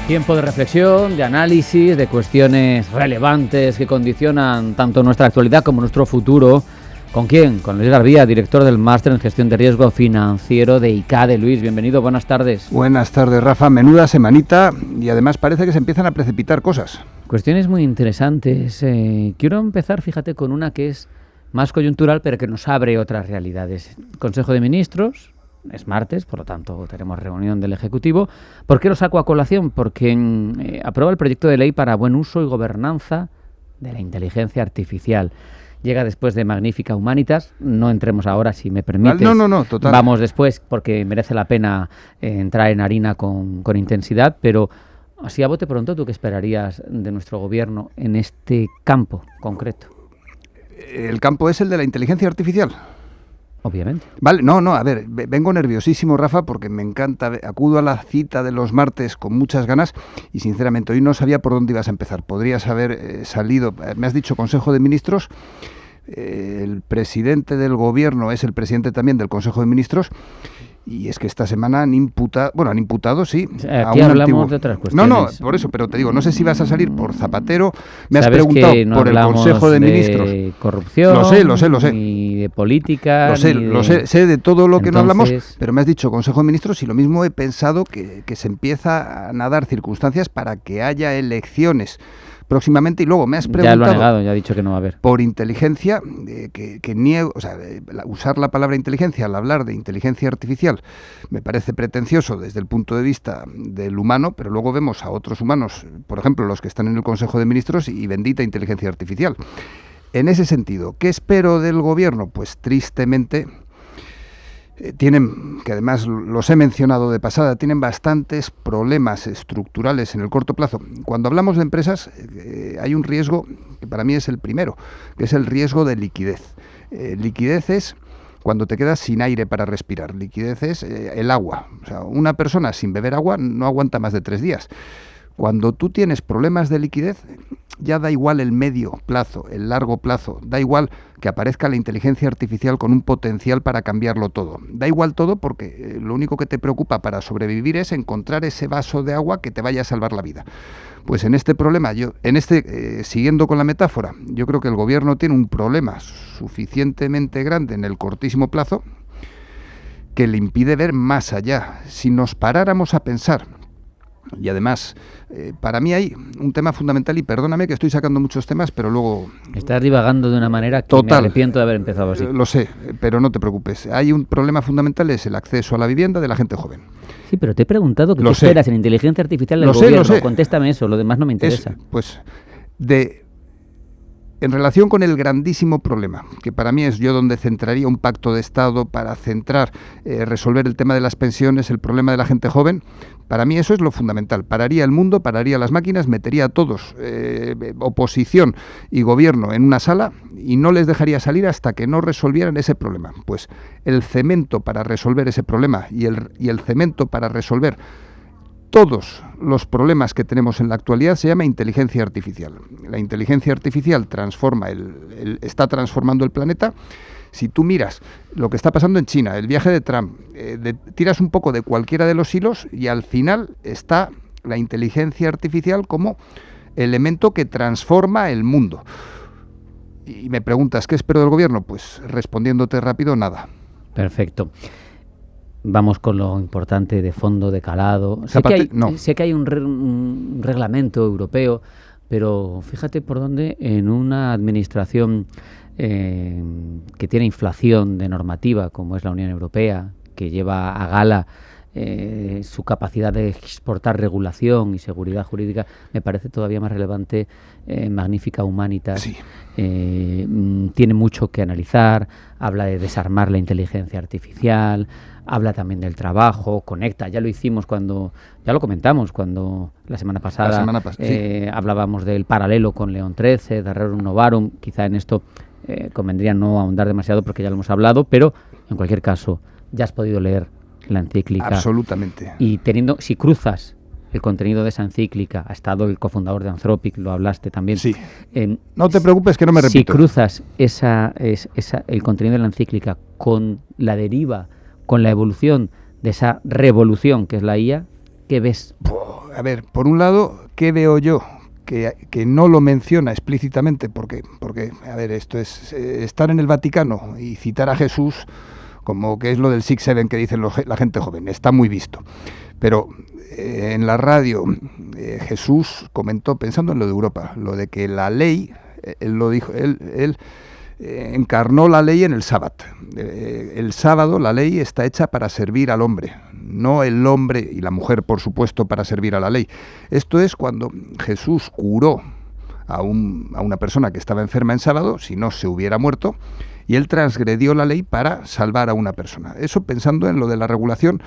Tiempo de reflexión, de análisis, de cuestiones relevantes que condicionan tanto nuestra actualidad como nuestro futuro. ¿Con quién? Con Luis Garbía, director del Máster en Gestión de Riesgo Financiero de ICADE. Luis, bienvenido, buenas tardes. Buenas tardes, Rafa. Menuda semanita y además parece que se empiezan a precipitar cosas. Cuestiones muy interesantes. Quiero empezar, fíjate, con una que es más coyuntural, pero que nos abre otras realidades. Consejo de Ministros. Es martes, por lo tanto tenemos reunión del Ejecutivo. ¿Por qué lo saco a colación? Porque aprueba el proyecto de ley para buen uso y gobernanza de la inteligencia artificial. Llega después de Magnífica Humanitas. No entremos ahora, si me permites. No, total. Vamos después, porque merece la pena entrar en harina con intensidad. Pero así a bote pronto, ¿tú qué esperarías de nuestro gobierno en este campo concreto? El campo es el de la inteligencia artificial. Obviamente. Vale, a ver, vengo nerviosísimo, Rafa, porque me encanta, acudo a la cita de los martes con muchas ganas y sinceramente hoy no sabía por dónde ibas a empezar. Podrías haber salido, me has dicho Consejo de Ministros, el presidente del gobierno es el presidente también del Consejo de Ministros y es que esta semana han imputado, sí. Aquí hablamos de otras cuestiones. No, por eso, pero te digo, no sé si vas a salir por Zapatero, me has ¿Sabes preguntado que no por el Consejo de Ministros. Corrupción, lo sé. Ni de política. Lo sé de todo lo que Entonces, no hablamos, pero me has dicho Consejo de Ministros y lo mismo he pensado que se empieza a dar circunstancias para que haya elecciones próximamente y luego me has preguntado... Ya lo ha negado, ya ha dicho que no va a haber. Por inteligencia, que niego, o sea, usar la palabra inteligencia al hablar de inteligencia artificial me parece pretencioso desde el punto de vista del humano, pero luego vemos a otros humanos, por ejemplo, los que están en el Consejo de Ministros y bendita inteligencia artificial. En ese sentido, ¿qué espero del gobierno? Pues tristemente... tienen, que además los he mencionado de pasada, tienen bastantes problemas estructurales en el corto plazo. Cuando hablamos de empresas hay un riesgo que para mí es el primero, que es el riesgo de liquidez. Liquidez es cuando te quedas sin aire para respirar. Liquidez es el agua. O sea, una persona sin beber agua no aguanta más de 3 días. Cuando tú tienes problemas de liquidez, ya da igual el medio plazo, el largo plazo, da igual que aparezca la inteligencia artificial con un potencial para cambiarlo todo. Da igual todo porque lo único que te preocupa para sobrevivir es encontrar ese vaso de agua que te vaya a salvar la vida. Pues en este problema, siguiendo con la metáfora, yo creo que el gobierno tiene un problema suficientemente grande en el cortísimo plazo que le impide ver más allá. Si nos paráramos a pensar... Y además, para mí hay un tema fundamental, y perdóname que estoy sacando muchos temas, pero luego... Estás divagando de una manera que total, me arrepiento de haber empezado así. Lo sé, pero no te preocupes. Hay un problema fundamental, es el acceso a la vivienda de la gente joven. Sí, pero te he preguntado que qué esperas en inteligencia artificial del gobierno. Lo sé. Contéstame eso, lo demás no me interesa. En relación con el grandísimo problema, que para mí es yo donde centraría un pacto de Estado para resolver el tema de las pensiones, el problema de la gente joven, para mí eso es lo fundamental. Pararía el mundo, pararía las máquinas, metería a todos, oposición y gobierno, en una sala y no les dejaría salir hasta que no resolvieran ese problema. Pues el cemento para resolver ese problema y el cemento para resolver todos los problemas que tenemos en la actualidad se llama inteligencia artificial. La inteligencia artificial está transformando el planeta. Si tú miras lo que está pasando en China, el viaje de Trump, tiras un poco de cualquiera de los hilos y al final está la inteligencia artificial como elemento que transforma el mundo. Y me preguntas, ¿qué espero del gobierno? Pues respondiéndote rápido, nada. Perfecto. Vamos con lo importante de fondo, de calado. Sé que hay un reglamento europeo, pero fíjate por dónde en una administración que tiene inflación de normativa, como es la Unión Europea, que lleva a gala su capacidad de exportar regulación y seguridad jurídica, me parece todavía más relevante Magnífica Humanitas. Sí. Tiene mucho que analizar, habla de desarmar la inteligencia artificial, habla también del trabajo, conecta, ya lo comentamos cuando la semana pasada sí. Hablábamos del paralelo con León XIII, de Rerum Novarum. Quizá en esto convendría no ahondar demasiado porque ya lo hemos hablado, pero en cualquier caso ya has podido leer la encíclica. Absolutamente. Y si cruzas el contenido de esa encíclica, ha estado el cofundador de Anthropic, lo hablaste también. Sí. No te preocupes que no me repito. Si cruzas el contenido de la encíclica con la deriva, con la evolución de esa revolución que es la IA, ¿Qué ves? A ver, por un lado, ¿qué veo yo? Que no lo menciona explícitamente, porque a ver, esto es estar en el Vaticano y citar a Jesús, como que es lo del 6-7 que dicen la gente joven, está muy visto. Pero en la radio Jesús comentó, pensando en lo de Europa, lo de que la ley, él lo dijo, él encarnó la ley en el sábado. El sábado la ley está hecha para servir al hombre, no el hombre y la mujer, por supuesto, para servir a la ley. Esto es cuando Jesús curó a una persona que estaba enferma en sábado, si no se hubiera muerto, y él transgredió la ley para salvar a una persona. Eso pensando en lo de la regulación,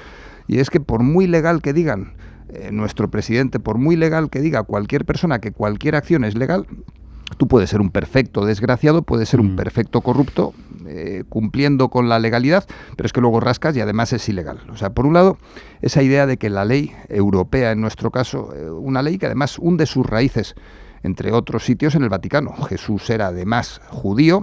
y es que por muy legal que digan nuestro presidente, por muy legal que diga cualquier persona que cualquier acción es legal, tú puedes ser un perfecto desgraciado, puedes ser un perfecto corrupto, cumpliendo con la legalidad, pero es que luego rascas y además es ilegal. O sea, por un lado, esa idea de que la ley europea, en nuestro caso, una ley que además hunde sus raíces, entre otros sitios, en el Vaticano. Jesús era además judío.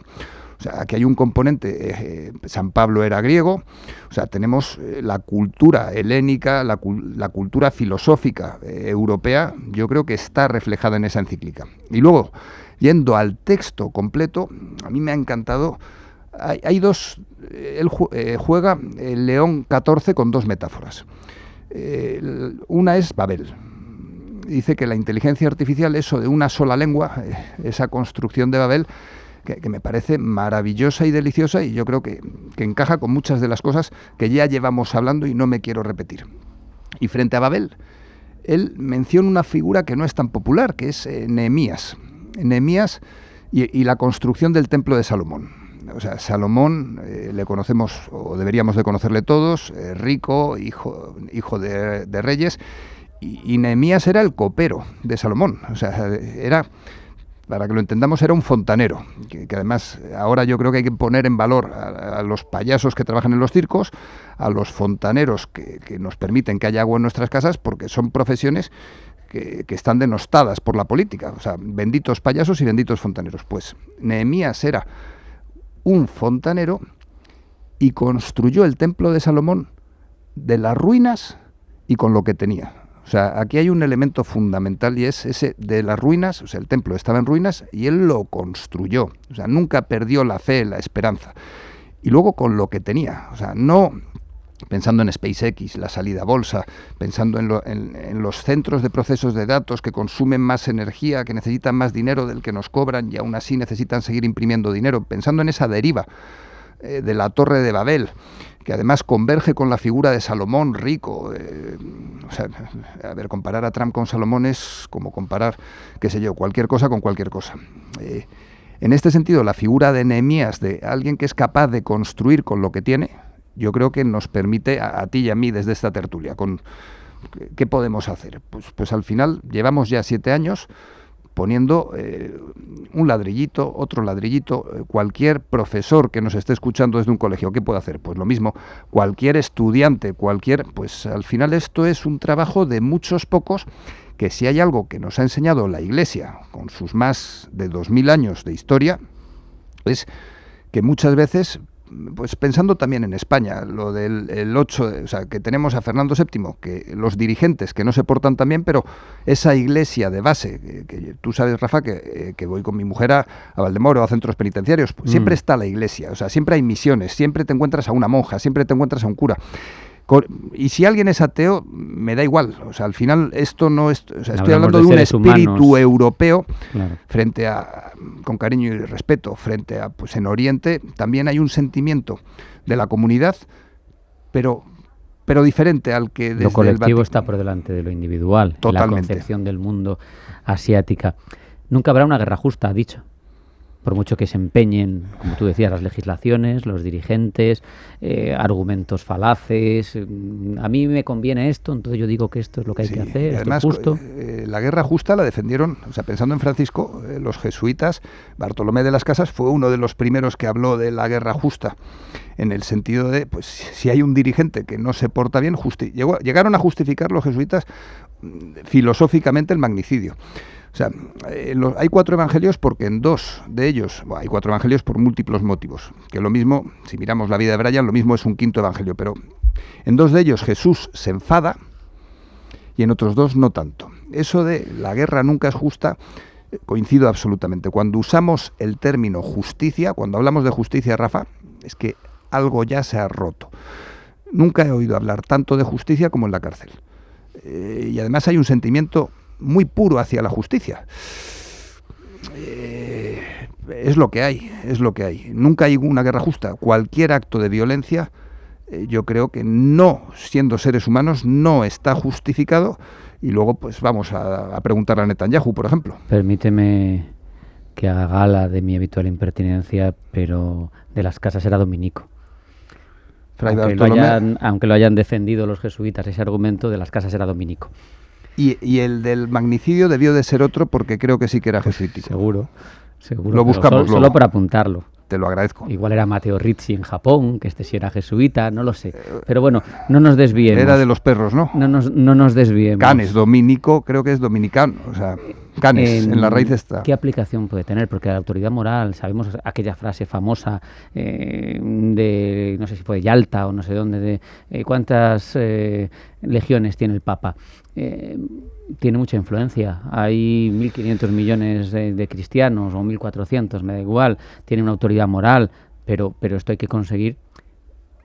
O sea, aquí hay un componente, San Pablo era griego, o sea, tenemos la cultura helénica, la cultura filosófica europea, yo creo que está reflejada en esa encíclica. Y luego, yendo al texto completo, a mí me ha encantado, hay dos, él juega el León XIV con dos metáforas. Una es Babel. Dice que la inteligencia artificial, eso de una sola lengua, esa construcción de Babel, que me parece maravillosa y deliciosa, y yo creo que encaja con muchas de las cosas que ya llevamos hablando y no me quiero repetir. Y frente a Babel, él menciona una figura que no es tan popular, que es Nehemías. Nehemías y la construcción del templo de Salomón. O sea, Salomón le conocemos, o deberíamos de conocerle todos, rico, hijo de reyes, y Nehemías era el copero de Salomón. O sea, era... Para que lo entendamos, era un fontanero, que además ahora yo creo que hay que poner en valor a los payasos que trabajan en los circos, a los fontaneros que nos permiten que haya agua en nuestras casas, porque son profesiones que están denostadas por la política. O sea, benditos payasos y benditos fontaneros. Pues Nehemías era un fontanero y construyó el templo de Salomón de las ruinas y con lo que tenía. O sea, aquí hay un elemento fundamental y es ese de las ruinas. O sea, el templo estaba en ruinas y él lo construyó. O sea, nunca perdió la fe, la esperanza. Y luego con lo que tenía. O sea, no pensando en SpaceX, la salida a bolsa, pensando en los centros de procesos de datos que consumen más energía, que necesitan más dinero del que nos cobran y aún así necesitan seguir imprimiendo dinero, pensando en esa deriva de la Torre de Babel, que además converge con la figura de Salomón rico. O sea, a ver, comparar a Trump con Salomón es como comparar, qué sé yo, cualquier cosa con cualquier cosa. En este sentido, la figura de Nehemías, de alguien que es capaz de construir con lo que tiene, yo creo que nos permite, a ti y a mí, desde esta tertulia, ¿qué podemos hacer? Pues al final llevamos ya 7 años poniendo un ladrillito, otro ladrillito. Cualquier profesor que nos esté escuchando desde un colegio, ¿qué puede hacer? Pues lo mismo. Cualquier estudiante, pues al final esto es un trabajo de muchos pocos, que si hay algo que nos ha enseñado la Iglesia, con sus más de 2000 años de historia, es que muchas veces, pues pensando también en España, lo del 8, o sea, que tenemos a Fernando VII, que los dirigentes que no se portan tan bien, pero esa iglesia de base, que tú sabes, Rafa, que voy con mi mujer a Valdemoro, a centros penitenciarios, pues siempre está la iglesia, o sea, siempre hay misiones, siempre te encuentras a una monja, siempre te encuentras a un cura. Y si alguien es ateo, me da igual. O sea, al final esto no es... O sea, estoy hablando de un espíritu europeo, claro, frente a, con cariño y respeto, frente a, pues en Oriente también hay un sentimiento de la comunidad, pero diferente al que desde lo colectivo está por delante de lo individual. Totalmente. La concepción del mundo asiática. Nunca habrá una guerra justa, ha dicho. Por mucho que se empeñen, como tú decías, las legislaciones, los dirigentes, argumentos falaces, a mí me conviene esto, entonces yo digo que esto es lo que hay que hacer, además, esto es justo. La guerra justa la defendieron, o sea, pensando en Francisco, los jesuitas, Bartolomé de las Casas fue uno de los primeros que habló de la guerra justa, en el sentido de, pues, si hay un dirigente que no se porta bien, llegaron a justificar los jesuitas filosóficamente el magnicidio. O sea, hay 4 evangelios porque en 2 de ellos, hay 4 evangelios por múltiples motivos, que lo mismo, si miramos la vida de Brian, lo mismo es un 5.º evangelio, pero en 2 de ellos Jesús se enfada y en otros 2 no tanto. Eso de la guerra nunca es justa, coincido absolutamente. Cuando usamos el término justicia, cuando hablamos de justicia, Rafa, es que algo ya se ha roto. Nunca he oído hablar tanto de justicia como en la cárcel. Y además hay un sentimiento muy puro hacia la justicia. Es lo que hay, es lo que hay. Nunca hay una guerra justa. Cualquier acto de violencia, yo creo que no, siendo seres humanos, no está justificado. Y luego, pues vamos a preguntarle a Netanyahu, por ejemplo. Permíteme que haga gala de mi habitual impertinencia, pero de las casas era dominico. Aunque lo hayan defendido los jesuitas, ese argumento de las casas era dominico. Y el del magnicidio debió de ser otro, porque creo que sí que era jesuítico. Seguro. Lo buscamos solo por apuntarlo. Te lo agradezco. Igual era Matteo Rizzi en Japón, que este sí era jesuita, no lo sé. Pero bueno, no nos desviemos. Era de los perros, ¿no? No nos desviemos. Canes, dominico, creo que es dominicano. O sea, canes, en la raíz está. ¿Qué aplicación puede tener? Porque la autoridad moral, sabemos aquella frase famosa de, no sé si fue de Yalta o no sé dónde, de cuántas legiones tiene el Papa. Tiene mucha influencia. Hay 1.500 millones de cristianos o 1.400, me da igual. Tiene una autoridad moral, pero esto hay que conseguir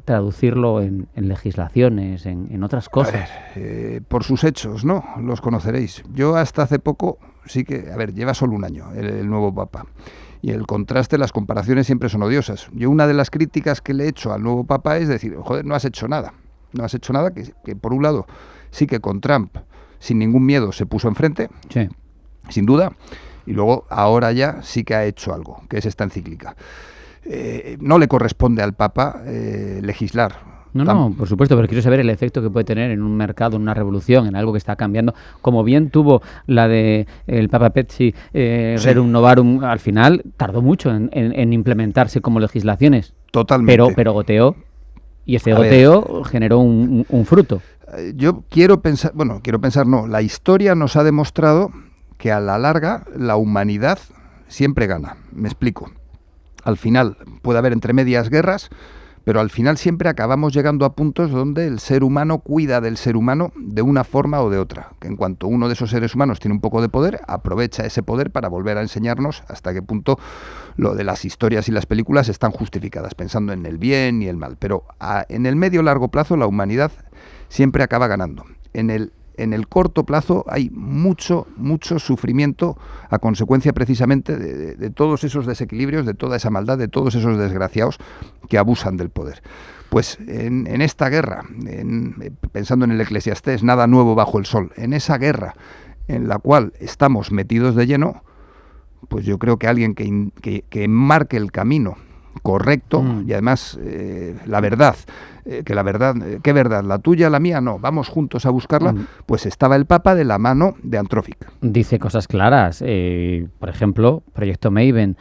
traducirlo en legislaciones, en otras cosas. A ver, por sus hechos, ¿no? Los conoceréis. Yo hasta hace poco, sí que, lleva solo un año el nuevo Papa. Y el contraste, las comparaciones siempre son odiosas. Yo una de las críticas que le he hecho al nuevo Papa es decir, joder, no has hecho nada. No has hecho nada, que por un lado sí que con Trump sin ningún miedo se puso enfrente, sí, sin duda, y luego ahora ya sí que ha hecho algo, que es esta encíclica. No le corresponde al Papa legislar. No, por supuesto, pero quiero saber el efecto que puede tener en un mercado, en una revolución, en algo que está cambiando, como bien tuvo la de el Papa Pezzi, Rerum Novarum, al final tardó mucho en implementarse como legislaciones. Totalmente. Pero goteó, y ese goteo generó un fruto. Yo quiero pensar, la historia nos ha demostrado que a la larga la humanidad siempre gana. Me explico. Al final puede haber entre medias guerras, pero al final siempre acabamos llegando a puntos donde el ser humano cuida del ser humano de una forma o de otra. Que en cuanto uno de esos seres humanos tiene un poco de poder, aprovecha ese poder para volver a enseñarnos hasta qué punto lo de las historias y las películas están justificadas, pensando en el bien y el mal. Pero en el medio largo plazo la humanidad siempre acaba ganando. En el corto plazo hay mucho sufrimiento a consecuencia precisamente de todos esos desequilibrios, de toda esa maldad, de todos esos desgraciados que abusan del poder. Pues en esta guerra, pensando en el Eclesiastés, nada nuevo bajo el sol, en esa guerra en la cual estamos metidos de lleno, pues yo creo que alguien que marque el camino correcto y además la verdad, ¿qué verdad? ¿La tuya, la mía? No, vamos juntos a buscarla. Pues estaba el Papa de la mano de Antrópic. Dice cosas claras, por ejemplo, Proyecto Maven,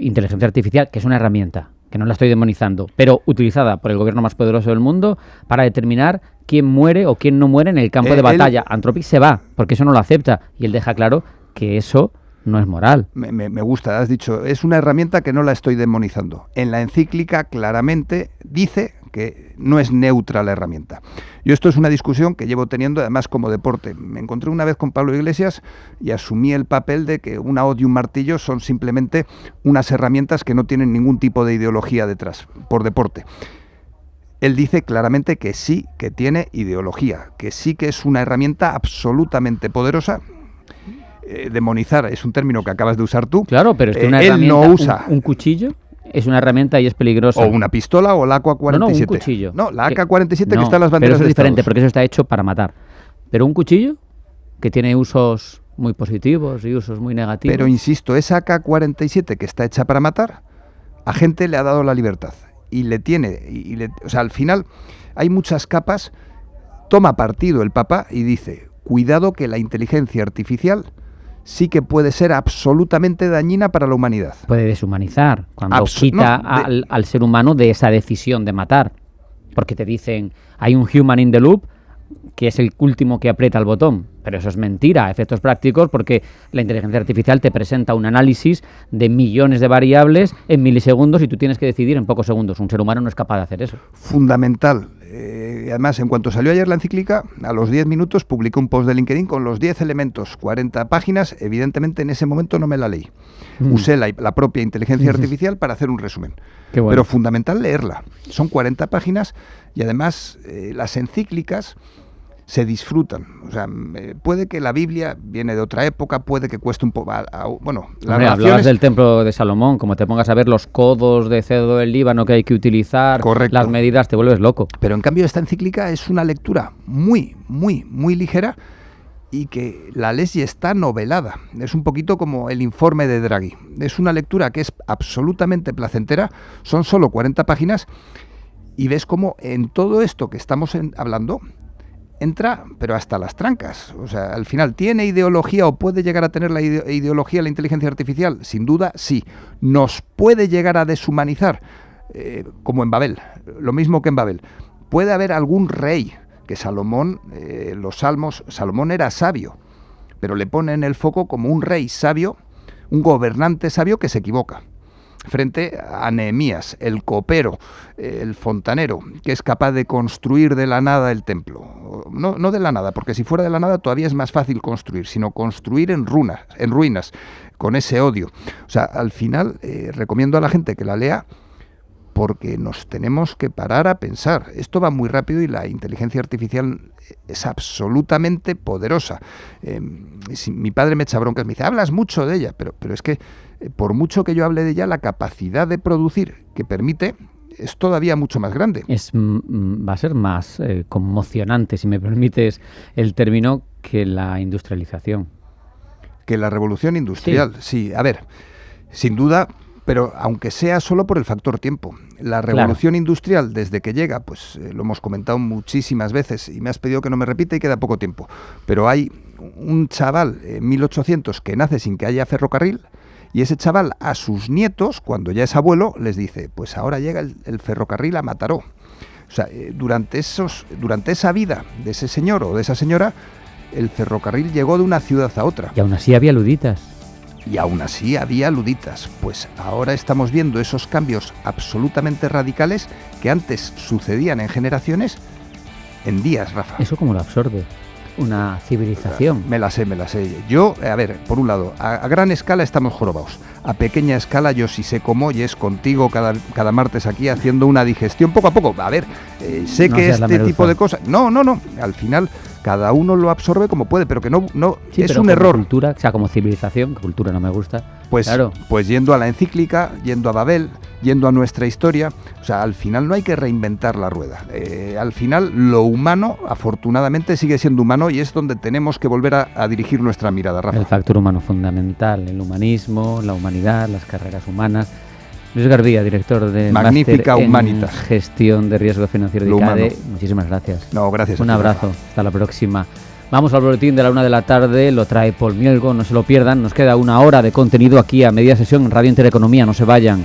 inteligencia artificial, que es una herramienta, que no la estoy demonizando, pero utilizada por el gobierno más poderoso del mundo para determinar quién muere o quién no muere en el campo de batalla. Antrópic se va, porque eso no lo acepta, y él deja claro que eso no es moral. Me gusta, has dicho, es una herramienta que no la estoy demonizando. En la encíclica claramente dice que no es neutra la herramienta. Yo esto es una discusión que llevo teniendo además como deporte. Me encontré una vez con Pablo Iglesias y asumí el papel de que una hoz y un martillo son simplemente unas herramientas que no tienen ningún tipo de ideología detrás, por deporte. Él dice claramente que sí que tiene ideología, que sí que es una herramienta absolutamente poderosa. Demonizar es un término que acabas de usar tú. Claro, pero es que una herramienta, no usa un cuchillo es una herramienta y es peligrosa. O una pistola o la AK-47. No, un cuchillo. No, la AK-47 que está en las banderas de Estados. Pero eso es diferente porque eso está hecho para matar. Pero un cuchillo que tiene usos muy positivos y usos muy negativos. Pero insisto, esa AK-47 que está hecha para matar, a gente le ha dado la libertad. Y le tiene, o sea, al final hay muchas capas. Toma partido el Papa y dice, cuidado que la inteligencia artificial sí que puede ser absolutamente dañina para la humanidad. Puede deshumanizar cuando quita al ser humano de esa decisión de matar. Porque te dicen, hay un human in the loop que es el último que aprieta el botón. Pero eso es mentira a efectos prácticos porque la inteligencia artificial te presenta un análisis de millones de variables en milisegundos y tú tienes que decidir en pocos segundos. Un ser humano no es capaz de hacer eso. Fundamental Además, en cuanto salió ayer la encíclica, a los 10 minutos publiqué un post de LinkedIn con los 10 elementos, 40 páginas. Evidentemente, en ese momento no me la leí. Usé la propia inteligencia artificial para hacer un resumen. Qué bueno. Pero fundamental leerla. Son 40 páginas y además las encíclicas se disfrutan. O sea, puede que la Biblia viene de otra época, puede que cueste un poco... Bueno, hablabas del templo de Salomón, como te pongas a ver los codos de cedro del Líbano que hay que utilizar, correcto, las medidas, te vuelves loco. Pero en cambio esta encíclica es una lectura muy, muy, muy ligera y que la lees y está novelada. Es un poquito como el informe de Draghi. Es una lectura que es absolutamente placentera, son solo 40 páginas y ves cómo en todo esto que estamos hablando entra, pero hasta las trancas. O sea, al final, ¿tiene ideología o puede llegar a tener la ideología la inteligencia artificial? Sin duda, sí. ¿Nos puede llegar a deshumanizar? Como en Babel, lo mismo que en Babel. ¿Puede haber algún rey que Salomón, los salmos, Salomón era sabio, pero le pone en el foco como un rey sabio, un gobernante sabio que se equivoca? Frente a Nehemías, el copero, el fontanero, que es capaz de construir de la nada el templo. No de la nada, porque si fuera de la nada todavía es más fácil construir, sino construir en ruinas, con ese odio. O sea, al final recomiendo a la gente que la lea porque nos tenemos que parar a pensar. Esto va muy rápido y la inteligencia artificial es absolutamente poderosa. Mi padre me echa broncas, me dice, hablas mucho de ella, pero es que por mucho que yo hable de ella, la capacidad de producir que permite es todavía mucho más grande. Va a ser más conmocionante, si me permites el término, que la industrialización. Que la revolución industrial, sí. A ver, sin duda, pero aunque sea solo por el factor tiempo. La revolución industrial, desde que llega, pues lo hemos comentado muchísimas veces y me has pedido que no me repita y queda poco tiempo. Pero hay un chaval en 1800 que nace sin que haya ferrocarril y ese chaval a sus nietos, cuando ya es abuelo, les dice, pues ahora llega el ferrocarril a Mataró. O sea, durante esa vida de ese señor o de esa señora, el ferrocarril llegó de una ciudad a otra. Y aún así había luditas. Pues ahora estamos viendo esos cambios absolutamente radicales que antes sucedían en generaciones, en días, Rafa. ¿Eso cómo lo absorbe una civilización? Me la sé. Yo, a ver, por un lado, a gran escala estamos jorobados. A pequeña escala yo sí sé cómo y es contigo cada martes aquí haciendo una digestión poco a poco. A ver, sé que este tipo de cosas... No. Al final cada uno lo absorbe como puede, pero que no sí, es un error. Cultura, o sea, como civilización, cultura no me gusta. Pues, claro. Pues yendo a la encíclica, yendo a Babel, yendo a nuestra historia, o sea, al final no hay que reinventar la rueda. Al final lo humano, afortunadamente, sigue siendo humano y es donde tenemos que volver a dirigir nuestra mirada, Rafa. El factor humano fundamental, el humanismo, la humanidad, las carreras humanas. Luis Garbía, director de Magnífica Humanitas. En Gestión de Riesgo Financiero de ICADE. Muchísimas gracias. No, gracias. Un abrazo. Hasta la próxima. Vamos al boletín de la 1 de la tarde. Lo trae Paul Mielgo. No se lo pierdan. Nos queda una hora de contenido aquí a media sesión en Radio Intereconomía. No se vayan.